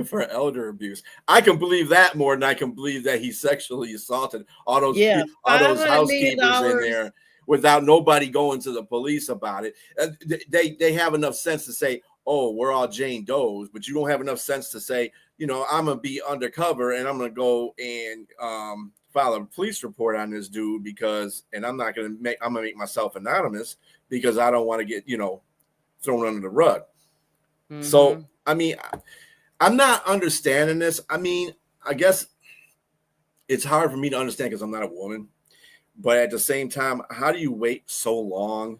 for elder abuse. I can believe that more than I can believe that he sexually assaulted all those housekeepers in there without nobody going to the police about it. They have enough sense to say, oh, we're all Jane Does, but you don't have enough sense to say, I'm going to be undercover and I'm going to go and file a police report on this dude and I'm going to make myself anonymous because I don't want to get, thrown under the rug. Mm-hmm. So, I mean, I'm not understanding this. I mean, I guess it's hard for me to understand because I'm not a woman, but at the same time, how do you wait so long?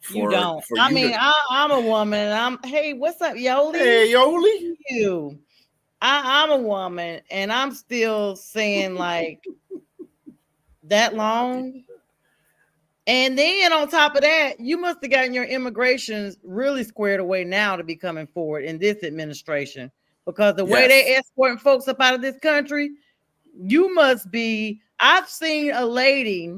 You don't. I'm a woman. Hey, what's up, Yoli? Hey, Yoli. You. I'm a woman, and I'm still saying like that long. And then on top of that, you must have gotten your immigrations really squared away now to be coming forward in this administration, because the way they Yes. escorting folks up out of this country, you must be. I've seen a lady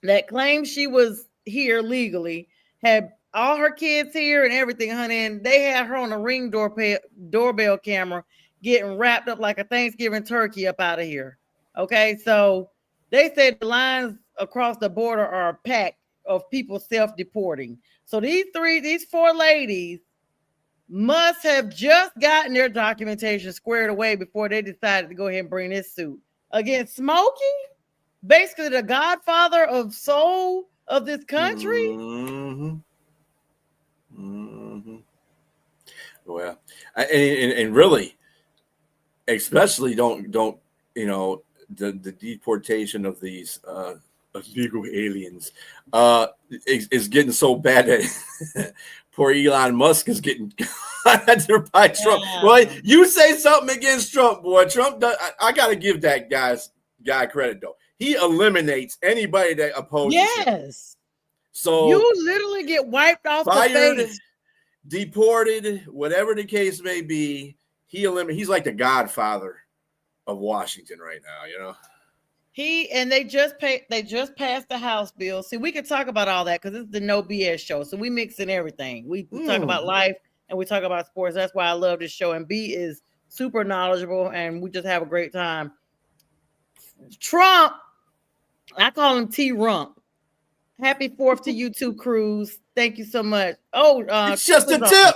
that claimed she was here legally, had all her kids here and everything, honey, and they had her on a ring doorbell camera getting wrapped up like a Thanksgiving turkey up out of here. Okay, so they said the lines across the border are packed of people self-deporting. So these four ladies must have just gotten their documentation squared away before they decided to go ahead and bring this suit against Smokey, basically the godfather of soul of this country. Mm-hmm. Mm-hmm. Well, and really, especially don't the deportation of these illegal aliens is getting so bad that poor Elon Musk is getting under by Trump. Yeah. Well, you say something against Trump, boy. Trump does. I got to give that guy credit though. He eliminates anybody that opposes him. Yes. So you literally get wiped off fired, the face. deported, whatever the case may be. He's like the godfather of Washington right now, you know. They just passed the House bill. See, we could talk about all that because it's the No BS show. So we mix in everything. We talk about life and we talk about sports. That's why I love this show. And B is super knowledgeable and we just have a great time. Trump, I call him T Rump. Happy 4th to you too, Cruz. Thank you so much. Oh, it's just a tip.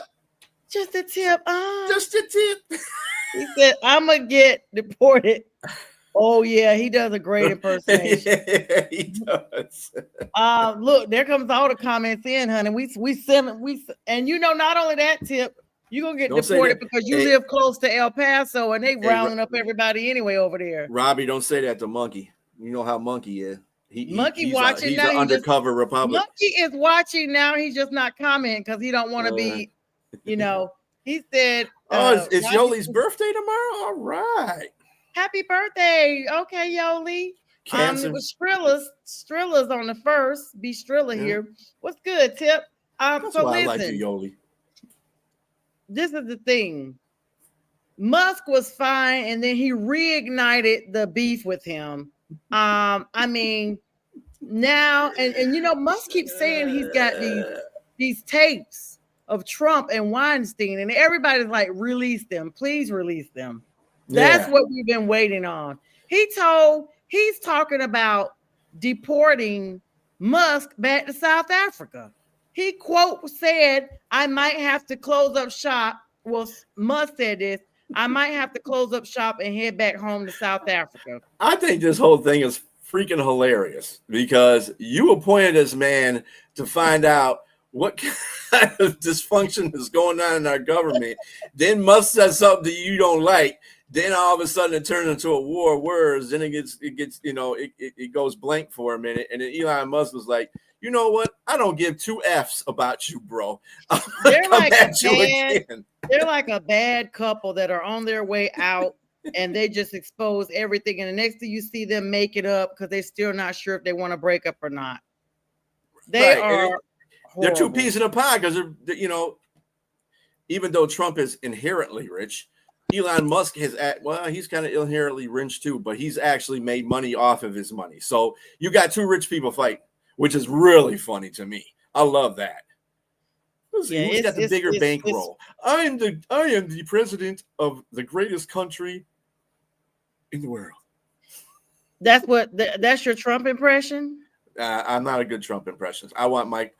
Just a tip. Just a tip. He said, I'm gonna get deported. Oh yeah, he does a great impersonation. Yeah, he does. Look, there comes all the comments in, honey. We send and not only that, Tip, you're gonna get deported because you live close to El Paso and they rounding up everybody anyway over there. Robbie, don't say that to Monkey. You know how Monkey is. Monkey watching he's now. An undercover Republican. Monkey is watching now. He's just not commenting because he don't want to be, He said, it's Yoli's birthday tomorrow? All right. Happy birthday. Okay, Yoli. It was Strilla's on the first. Be Strilla here. What's good, Tip? That's so why listen, I like you, Yoli. This is the thing. Musk was fine, and then he reignited the beef with him. I mean, now and Musk keeps saying he's got these tapes of Trump and Weinstein, and everybody's like, release them, please release them. That's what we've been waiting on. He's talking about deporting Musk back to South Africa. He quote said, I might have to close up shop. Well, Musk said this. I might have to close up shop and head back home to South Africa. I think this whole thing is freaking hilarious because you appointed this man to find out what kind of dysfunction is going on in our government. Then Musk says something that you don't like. Then all of a sudden it turns into a war of words. Then it goes blank for a minute. And then Elon Musk was like, you know what? I don't give two F's about you, bro. They're like a bad couple that are on their way out and they just expose everything. And the next thing you see them make it up because they're still not sure if they want to break up or not. They're two peas in a pie because even though Trump is inherently rich, Elon Musk he's kind of inherently rich too, but he's actually made money off of his money. So you got two rich people fighting, which is really funny to me. I love that. Who's got the bigger bankroll? I am the president of the greatest country in the world. That's your Trump impression? I'm not a good Trump impression. I want Mike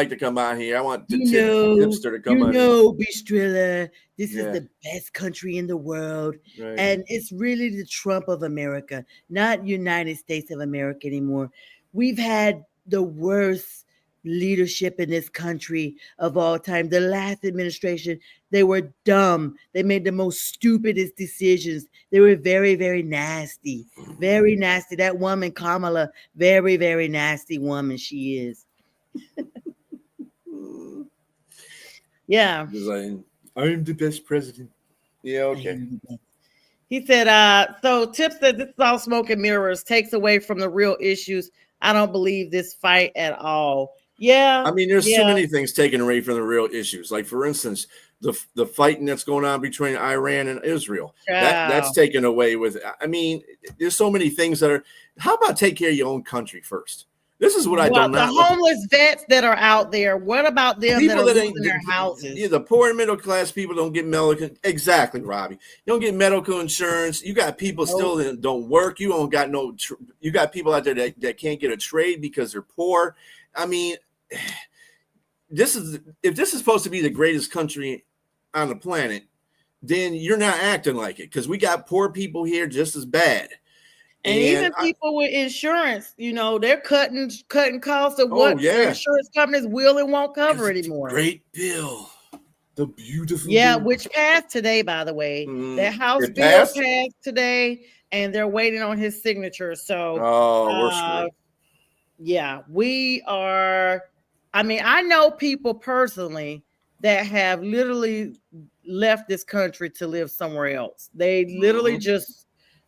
to come out here. I want the tipster to come out here. Be Strilla. This is the best country in the world. Right. And it's really the Trump of America, not United States of America anymore. We've had the worst leadership in this country of all time. The last administration, they were dumb. They made the most stupidest decisions. They were very, very nasty. Very nasty. That woman, Kamala, very, very nasty woman she is. Yeah. I am the best president Yeah, okay. He said, so Tip said this is all smoke and mirrors, takes away from the real issues. I don't believe this fight at all. Yeah. I mean, there's too yeah. many things taken away from the real issues. Like, for instance, the fighting that's going on between Iran and Israel. That's Wow. taken away with. I mean, there's so many things that are. How about take care of your own country first? This is what I Well, do the not like. homeless vets that are out there, what about them that People are that losing ain't their houses? Yeah, the poor and middle class people don't get medical. Exactly, Robbie. You don't get medical insurance. You got people still that don't work. You don't got no. You got people out there that can't get a trade because they're poor. I mean, if this is supposed to be the greatest country on the planet, then you're not acting like it, because we got poor people here just as bad. And even people with insurance, you know, they're cutting costs of what the insurance companies will and won't cover anymore. Great bill. The beautiful bill. which passed today, by the way. That House bill passed today, and they're waiting on his signature. So we're screwed. Yeah, we are. I mean, I know people personally that have literally left this country to live somewhere else. They literally just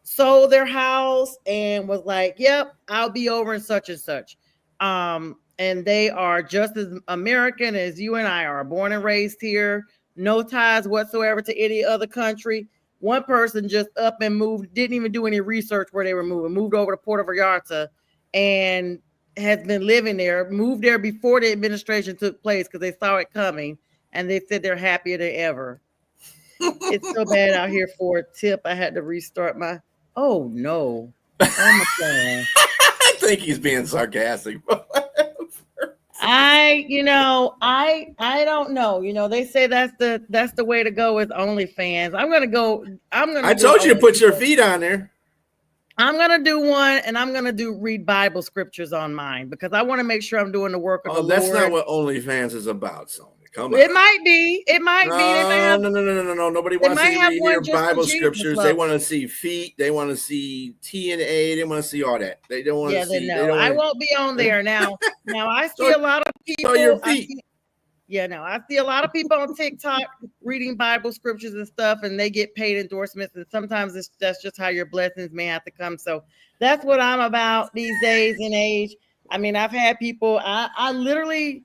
sold their house and was like, yep, I'll be over in such and such. And they are just as American as you and I are, born and raised here, no ties whatsoever to any other country. One person just up and moved, didn't even do any research where they were moved over to Puerto Vallarta and has been living there, moved there before the administration took place because they saw it coming, and they said they're happier than ever. It's so bad out here for a Tip. I had to restart my. Oh no! Oh my God! I think he's being sarcastic. I don't know. You know, they say that's the way to go with OnlyFans. I'm gonna go. I told you to put your feet on there. I'm gonna do one, and I'm gonna read Bible scriptures on mine because I want to make sure I'm doing the work of the Lord. That's not what OnlyFans is about, Sonja. Come on. It might be. It might be. No. Nobody wants to hear Bible scriptures. They want to see feet. They want to see TNA. They want to see all that. They don't want to see. No, I won't be on there now. Now I see a lot of people. Show your feet. I see a lot of people on TikTok reading Bible scriptures and stuff, and they get paid endorsements. And sometimes that's just how your blessings may have to come. So that's what I'm about these days and age. I mean, I've had people. I literally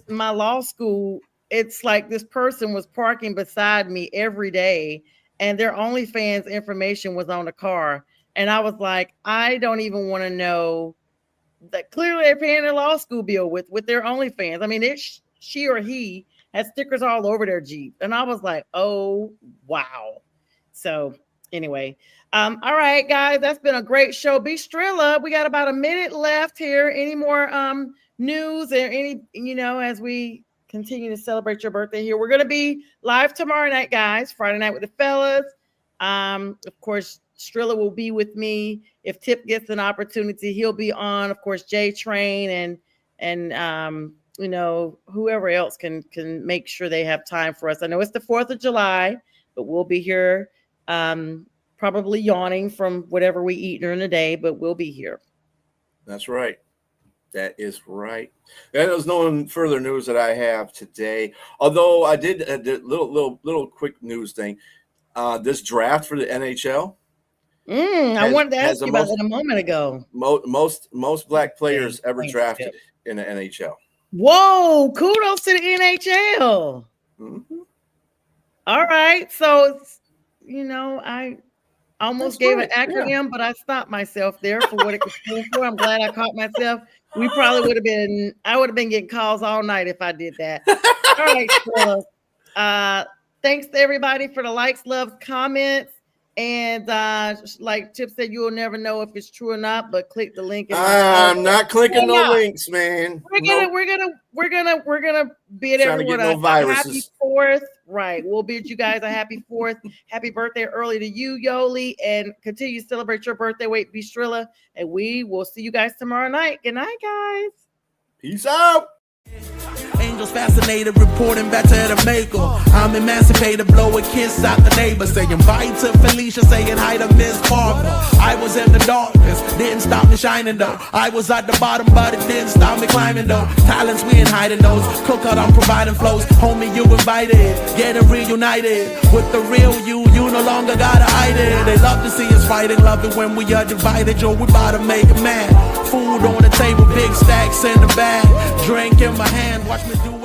my law school. It's like this person was parking beside me every day, and their OnlyFans information was on the car, and I was like, I don't even want to know that. Clearly, they're paying their law school bill with their OnlyFans. I mean, she or he had stickers all over their Jeep. And I was like, oh, wow. So anyway, all right, guys, that's been a great show. Be Strilla. We got about a minute left here. Any more news or any, as we continue to celebrate your birthday here? We're going to be live tomorrow night, guys, Friday night with the fellas. Of course, Strilla will be with me. If Tip gets an opportunity, he'll be on. Of course, J Train and whoever else can make sure they have time for us. I know it's the 4th of July, but we'll be here probably yawning from whatever we eat during the day, but we'll be here. That's right. That is right. There's no further news that I have today, although I did a little quick news thing. This draft for the NHL. I wanted to ask you about that a moment ago. Most black players ever drafted in the NHL. Whoa, kudos to the NHL. All right. So, I almost gave an acronym, but I stopped myself there for what it could stand for. I'm glad I caught myself. I would have been getting calls all night if I did that. All right. So, thanks to everybody for the likes, loves, comments. And like Tip said, you'll never know if it's true or not, but click the link. I'm not clicking no links, man. We're gonna bid everyone a happy 4th. Right. We'll bid you guys a happy 4th. Happy birthday early to you, Yoli, and continue to celebrate your birthday. Be Strilla, and we will see you guys tomorrow night. Good night, guys. Peace out. angels fascinated, reporting back to the maker. I'm emancipated, blow a kiss out the neighbor, saying bye to Felicia, saying hi to Miss Parker. I was in the darkness, didn't stop me shining though. I was at the bottom, but it didn't stop me climbing though. Talents we ain't hiding those, cook out, I'm providing flows. Homie, you invited, getting reunited with the real you. You no longer gotta hide it. They love to see us fighting, love it when we are divided. Yo, we about to make it mad. Food on the table, big stacks in the bag, drink in my hand, watch me do